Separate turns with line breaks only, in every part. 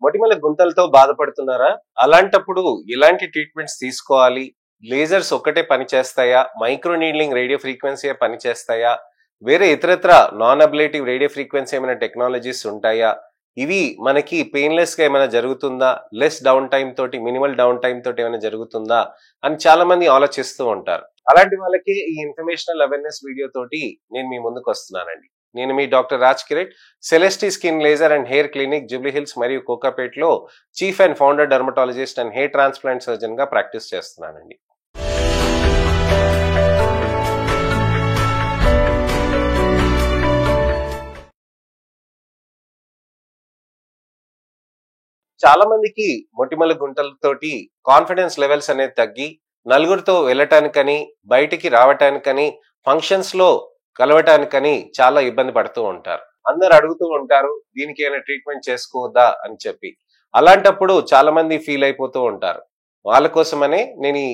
మొటిమల గుంతలతో బాధపడుతున్నారా? అలాంటప్పుడు ఎలాంటి ట్రీట్మెంట్స్ తీసుకోవాలి? లేజర్స్ ఒక్కటే పనిచేస్తాయా? మైక్రో నీడ్లింగ్ రేడియో ఫ్రీక్వెన్సీ పనిచేస్తాయా? వేరే ఇతరత్ర నాన్ అబ్లేటివ్ రేడియో ఫ్రీక్వెన్సీ ఏమైనా టెక్నాలజీస్ ఉంటాయా? ఇవి మనకి పెయిన్లెస్ గా ఏమైనా జరుగుతుందా? లెస్ డౌన్ టైమ్ తోటి, మినిమల్ డౌన్ టైమ్ తోటి ఏమైనా జరుగుతుందా అని చాలా మంది ఆలోచిస్తూ ఉంటారు. అలాంటి వాళ్ళకి ఈ ఇన్ఫర్మేషనల్ అవేర్నెస్ వీడియో తోటి నేను మీ ముందుకు వస్తున్నానండి. నేను మీ doctor Raj Kiret, Celestee skin laser and hair clinic Jubilee Hills మరియు కోకాపేట్లో chief and founder dermatologist and hair transplant surgeon గా ప్రాక్టీస్ చేస్తున్నానండి. చాలా మందికి మొటిమల గుంటలతోటి కాన్ఫిడెన్స్ లెవెల్స్ అనేది తగ్గి నలుగురితో వెళ్ళటానికని, బయటికి రావటానికని, ఫంక్షన్స్ లో కలవటానికని చాలా ఇబ్బంది పడుతూ ఉంటారు. అందరు అడుగుతూ ఉంటారు దీనికి ఏమైనా ట్రీట్మెంట్ చేసుకోవద్దా అని చెప్పి. అలాంటప్పుడు చాలా మంది ఫీల్ అయిపోతూ ఉంటారు. వాళ్ళ కోసమనే నేను ఈ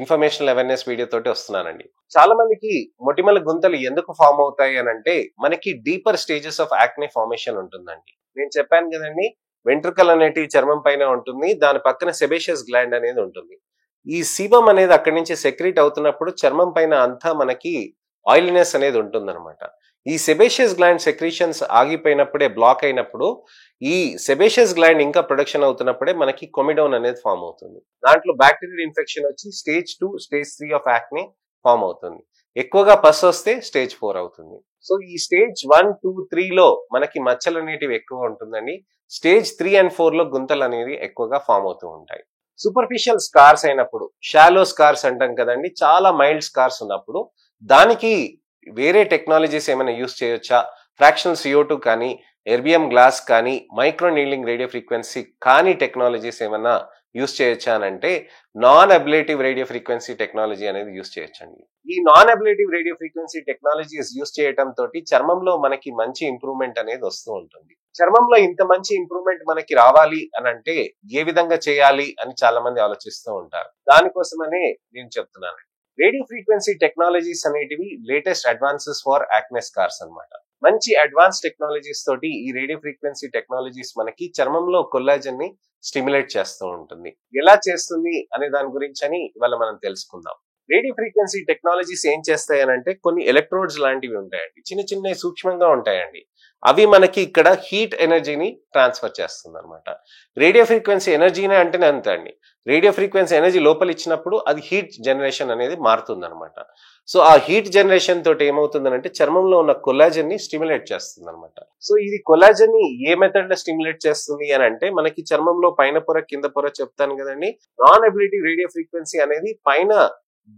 ఇన్ఫర్మేషనల్ అవేర్నెస్ వీడియో తోటి వస్తున్నానండి. చాలా మందికి మొటిమల గుంతలు ఎందుకు ఫామ్ అవుతాయి అని అంటే మనకి deeper stages of acne formation ఉంటుందండి. నేను చెప్పాను కదండి, వెంట్రుకలు అనేటివి చర్మం పైన ఉంటుంది, దాని పక్కన సెబేషియస్ గ్లాండ్ అనేది ఉంటుంది. ఈ సీబం అనేది అక్కడి నుంచి సెక్రీట్ అవుతున్నప్పుడు చర్మం పైన అంతా మనకి ఆయిలీనెస్ అనేది ఉంటుందన్నమాట. ఈ సెబేషియస్ గ్లాండ్ సెక్రీషన్స్ ఆగిపోయినప్పుడే, బ్లాక్ అయినప్పుడు ఈ సెబేషియస్ గ్లాండ్ ఇంకా ప్రొడక్షన్ అవుతున్నప్పుడే మనకి కొమిడోన్ అనేది ఫామ్ అవుతుంది. దాంట్లో బ్యాక్టీరియల్ ఇన్ఫెక్షన్ వచ్చి stage 2, stage 3 of acne form అవుతుంది. ఎక్కువగా పస్ వస్తే స్టేజ్ 4 అవుతుంది. సో ఈ స్టేజ్ 1, 2, 3లో మనకి మచ్చలు అనేటివి ఎక్కువ ఉంటుందండి. స్టేజ్ 3 అండ్ 4లో గుంతలు అనేవి ఎక్కువగా ఫామ్ అవుతూ ఉంటాయి. సూపర్ఫిషియల్ స్కార్స్ అయినప్పుడు, షాలో స్కార్స్ అంటాం కదండి, చాలా మైల్డ్ స్కార్స్ ఉన్నప్పుడు దానికి వేరే టెక్నాలజీస్ ఏమైనా యూస్ చేయొచ్చా? ఫ్రాక్షనల్ CO2 కానీ, ఎర్బియం గ్లాస్ కానీ, మైక్రో నీడ్లింగ్ రేడియో ఫ్రీక్వెన్సీ కానీ టెక్నాలజీస్ ఏమైనా యూస్ చేయొచ్చా అని అంటే non ablative radio frequency technology అనేది యూస్ చేయొచ్చండి. ఈ non ablative radio frequency technologies use చేయటం తోటి చర్మంలో మనకి మంచి ఇంప్రూవ్మెంట్ అనేది వస్తూ ఉంటుంది. చర్మంలో ఇంత మంచి ఇంప్రూవ్మెంట్ మనకి రావాలి అని అంటే ఏ విధంగా చేయాలి అని చాలా మంది ఆలోచిస్తూ ఉంటారు. దానికోసమనే నేను చెప్తున్నాను. రేడియో ఫ్రీక్వెన్సీ టెక్నాలజీస్ అనేటివి latest advances for acne scars అన్నమాట. మంచి అడ్వాన్స్ టెక్నాలజీస్ తోటి ఈ రేడియో ఫ్రీక్వెన్సీ టెక్నాలజీస్ మనకి చర్మంలో కొల్లాజన్ ని స్టిమ్యులేట్ చేస్తూ ఉంటుంది. ఎలా చేస్తుంది అనే దాని గురించి అని ఇవాళ మనం తెలుసుకుందాం. రేడియో ఫ్రీక్వెన్సీ టెక్నాలజీస్ ఏం చేస్తాయనంటే కొన్ని ఎలక్ట్రోడ్స్ లాంటివి ఉంటాయండి, చిన్న చిన్న సూక్ష్మంగా ఉంటాయండి. అవి మనకి ఇక్కడ హీట్ ఎనర్జీని ట్రాన్స్ఫర్ చేస్తుంది అనమాట. రేడియో ఫ్రీక్వెన్సీ ఎనర్జీనే అంటేనే అంతే అండి. రేడియో ఫ్రీక్వెన్సీ ఎనర్జీ లోపల ఇచ్చినప్పుడు అది హీట్ జనరేషన్ అనేది మారుతుంది అనమాట. సో ఆ హీట్ జనరేషన్ తోటి ఏమవుతుందంటే చర్మంలో ఉన్న కొల్లాజన్ ని స్టిమ్యులేట్ చేస్తుంది అనమాట. సో ఇది కొల్లాజన్ ని ఏ మెథడ్ లో స్టిమ్యులేట్ చేస్తుంది అని అంటే మనకి చర్మంలో పైన పొర, కింద పొర చెప్తాను కదండి. నాన్ అబిలిటీ రేడియో ఫ్రీక్వెన్సీ అనేది పైన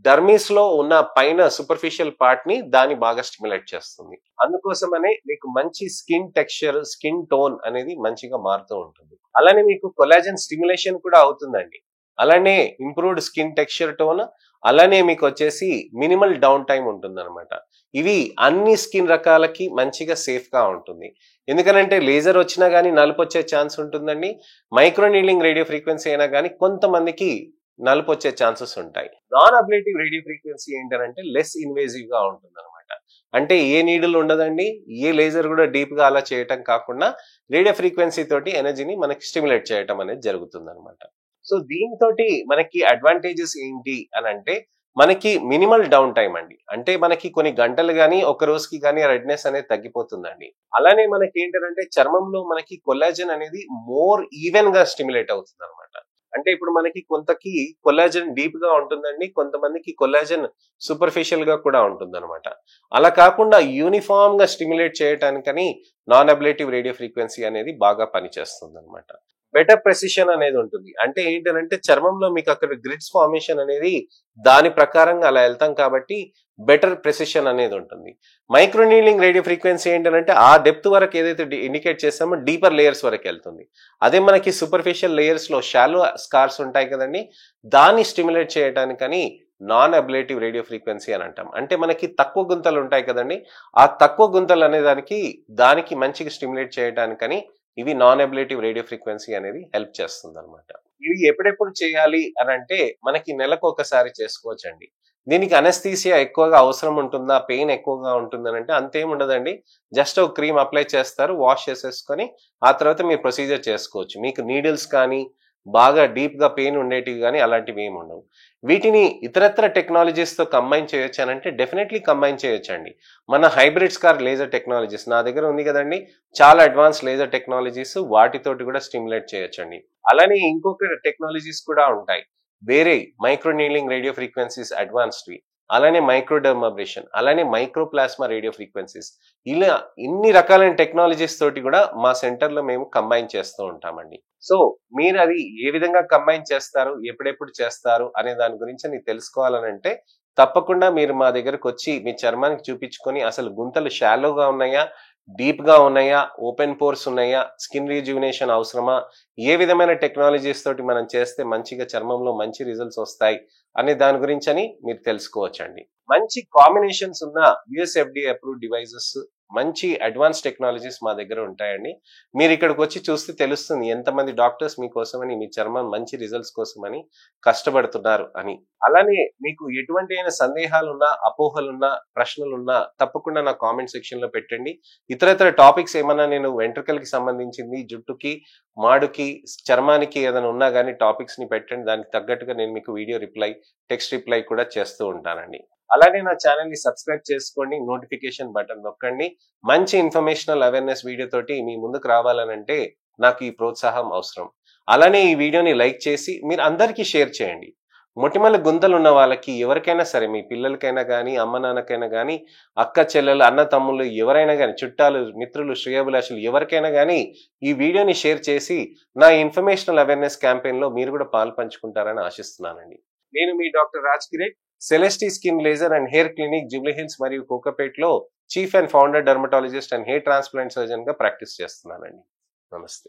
డర్మిస్ లో ఉన్న పైన సూపర్ఫిషియల్ పార్ట్ ని దాన్ని బాగా స్టిమ్యులేట్ చేస్తుంది. అందుకోసమనే మీకు మంచి స్కిన్ టెక్స్చర్, స్కిన్ టోన్ అనేది మంచిగా మారుతూ ఉంటుంది. అలానే మీకు కొల్లాజన్ స్టిమ్యులేషన్ కూడా అవుతుందండి. అలానే ఇంప్రూవ్డ్ స్కిన్ టెక్స్చర్ టోన్, అలానే మీకు వచ్చేసి మినిమల్ డౌన్ టైం ఉంటుంది అనమాట. ఇవి అన్ని స్కిన్ రకాలకి మంచిగా సేఫ్ గా ఉంటుంది. ఎందుకనంటే లేజర్ వచ్చినా గానీ నలుపు వచ్చే ఛాన్స్ ఉంటుందండి. మైక్రో నీడ్లింగ్ రేడియో ఫ్రీక్వెన్సీ అయినా కానీ కొంతమందికి నలుపు వచ్చే ఛాన్సెస్ ఉంటాయి. నాన్ అబ్లేటివ్ రేడియో ఫ్రీక్వెన్సీ ఏంటంటే లెస్ ఇన్వేజివ్ గా ఉంటుంది అనమాట. అంటే ఏ నీడిల్ ఉండదండి, ఏ లేజర్ కూడా డీప్ గా అలా చేయటం కాకుండా రేడియో ఫ్రీక్వెన్సీ తోటి ఎనర్జీని మనకి స్టిమ్యులేట్ చేయటం అనేది జరుగుతుంది అనమాట. సో దీనితోటి మనకి అడ్వాంటేజెస్ ఏంటి అని అంటే మనకి మినిమల్ డౌన్ టైం అండి. అంటే మనకి కొన్ని గంటలు గానీ ఒక రోజుకి గానీ రెడ్నెస్ అనేది తగ్గిపోతుందండి. అలానే మనకి ఏంటంటే చర్మంలో మనకి కొల్లాజన్ అనేది మోర్ ఈవెన్ గా స్టిమ్యులేట్ అవుతుంది అనమాట. అంటే ఇప్పుడు మనకి కొంతకి కొల్లాజన్ డీప్ గా ఉంటుందండి, కొంతమందికి కొల్లాజన్ సూపర్ఫిషియల్ గా కూడా ఉంటుంది అనమాట. అలా కాకుండా యూనిఫామ్ గా స్టిమ్యులేట్ చేయటానికని నాన్ అబ్లేటివ్ రేడియో ఫ్రీక్వెన్సీ అనేది బాగా పనిచేస్తుంది అనమాట. బెటర్ ప్రెసిషన్ అనేది ఉంటుంది. అంటే ఏంటంటే చర్మంలో మీకు అక్కడ గ్రిడ్స్ ఫార్మేషన్ అనేది దాని ప్రకారంగా అలా వెళ్తాం కాబట్టి బెటర్ ప్రెసిషన్ అనేది ఉంటుంది. మైక్రో నీడ్లింగ్ రేడియో ఫ్రీక్వెన్సీ ఏంటంటే ఆ డెప్త్ వరకు ఏదైతే ఇండికేట్ చేస్తామో డీపర్ లేయర్స్ వరకు వెళ్తుంది. అదే మనకి సూపర్ఫిషియల్ లేయర్స్ లో షాలో స్కార్స్ ఉంటాయి కదండి, దాన్ని స్టిమ్యులేట్ చేయడానికని నాన్ అబ్లేటివ్ రేడియో ఫ్రీక్వెన్సీ అని అంటాం. అంటే మనకి తక్కువ గుంతలు ఉంటాయి కదండి, ఆ తక్కువ గుంతలు అనే దానికి మంచిగా స్టిమ్యులేట్ చేయడానికని ఇవి నాన్ అబ్లేటివ్ రేడియో ఫ్రీక్వెన్సీ అనేది హెల్ప్ చేస్తుంది అనమాట. ఇవి ఎప్పుడెప్పుడు చేయాలి అని అంటే మనకి నెలకు ఒకసారి చేసుకోవచ్చండి. దీనికి అనస్థీసియా ఎక్కువగా అవసరం ఉంటుందా, పెయిన్ ఎక్కువగా ఉంటుందని అంటే అంతేం ఉండదండి. జస్ట్ ఒక క్రీమ్ అప్లై చేస్తారు, వాష్ చేసేసుకొని ఆ తర్వాత మీరు ప్రొసీజర్ చేసుకోవచ్చు. మీకు నీడిల్స్ కానీ బాగా డీప్గా పెయిన్ ఉండేటివి కానీ అలాంటివి ఏమి ఉండవు. వీటిని ఇతరత్ర టెక్నాలజీస్తో కంబైన్ చేయొచ్చు అని అంటే డెఫినెట్లీ కంబైన్ చేయొచ్చండి. మన హైబ్రిడ్ స్కార్ లేజర్ టెక్నాలజీస్ నా దగ్గర ఉంది కదండి, చాలా అడ్వాన్స్ లేజర్ టెక్నాలజీస్, వాటితోటి కూడా స్టిమ్యులేట్ చేయొచ్చండి. అలానే ఇంకొక టెక్నాలజీస్ కూడా ఉంటాయి. వేరే మైక్రో నీలింగ్ రేడియో ఫ్రీక్వెన్సీస్ అడ్వాన్స్డ్వి, అలానే మైక్రోడర్మాబ్రేషన్, అలానే మైక్రోప్లాస్మా రేడియో ఫ్రీక్వెన్సీస్, ఇలా ఇన్ని రకాలైన టెక్నాలజీస్ తోటి కూడా మా సెంటర్లో మేము కంబైన్ చేస్తూ ఉంటామండి. సో మీరు అది ఏ విధంగా కంబైన్ చేస్తారు, ఎప్పుడెప్పుడు చేస్తారు అనే దాని గురించి నీకు తెలుసుకోవాలనంటే తప్పకుండా మీరు మా దగ్గరకు వచ్చి మీ చర్మానికి చూపించుకొని అసలు గుంతలు షాలోగా ఉన్నాయా, డీప్ గా ఉన్నాయా, ఓపెన్ పోర్స్ ఉన్నాయా, స్కిన్ రీజువినేషన్ అవసరమా, ఏ విధమైన టెక్నాలజీస్ తోటి మనం చేస్తే మంచిగా చర్మంలో మంచి రిజల్ట్స్ వస్తాయి అనే దాని గురించి అని మీరు తెలుసుకోవచ్చండి. మంచి కాంబినేషన్స్ ఉన్న యుఎస్ఎఫ్డిఏ అప్రూవ్డ్ డివైజెస్, మంచి అడ్వాన్స్ టెక్నాలజీస్ మా దగ్గర ఉంటాయండి. మీరు ఇక్కడికి వచ్చి చూస్తే తెలుస్తుంది ఎంతమంది డాక్టర్స్ మీకోసమని, మీ చర్మం మంచి రిజల్ట్స్ కోసమని కష్టపడుతున్నారు అని. అలానే మీకు ఎటువంటి అయిన సందేహాలున్నా, అపోహలున్నా, ప్రశ్నలున్నా తప్పకుండా నా కామెంట్ సెక్షన్ లో పెట్టండి. ఇతరత్ర టాపిక్స్ ఏమన్నా నేను వెంట్రుకలకి సంబంధించింది, జుట్టుకి, మాడుకి, చర్మానికి ఏదైనా ఉన్నా కానీ టాపిక్స్ ని పెట్టండి. దానికి తగ్గట్టుగా నేను మీకు వీడియో రిప్లై, టెక్స్ట్ రిప్లై కూడా చేస్తూ ఉంటానండి. అలానే నా ఛానల్ ని సబ్స్క్రైబ్ చేసుకోండి, నోటిఫికేషన్ బటన్ నొక్కండి. మంచి ఇన్ఫర్మేషనల్ అవేర్నెస్ వీడియో తోటి మీ ముందుకు రావాలనంటే నాకు ఈ ప్రోత్సాహం అవసరం. అలానే ఈ వీడియోని లైక్ చేసి మీరు అందరికీ షేర్ చేయండి. మొటిమల గుంతలు ఉన్న వాళ్ళకి ఎవరికైనా సరే, మీ పిల్లలకైనా కానీ, అమ్మ నాన్నకైనా కానీ, అక్క చెల్లెలు, అన్న తమ్ముళ్ళు ఎవరైనా కానీ, చుట్టాలు, మిత్రులు, శ్రేయోభిలాషులు ఎవరికైనా కానీ ఈ వీడియోని షేర్ చేసి నా ఇన్ఫర్మేషనల్ అవేర్నెస్ క్యాంపెయిన్ లో మీరు కూడా పాలు పంచుకుంటారని ఆశిస్తున్నానండి. నేను మీ doctor Raj Kiret, Celestee skin laser and hair clinic, Jubilee Hills మరియు కోకాపేట్లో chief and founder dermatologist and hair transplant surgeon గా ప్రాక్టీస్ చేస్తున్నానండి. నమస్తే.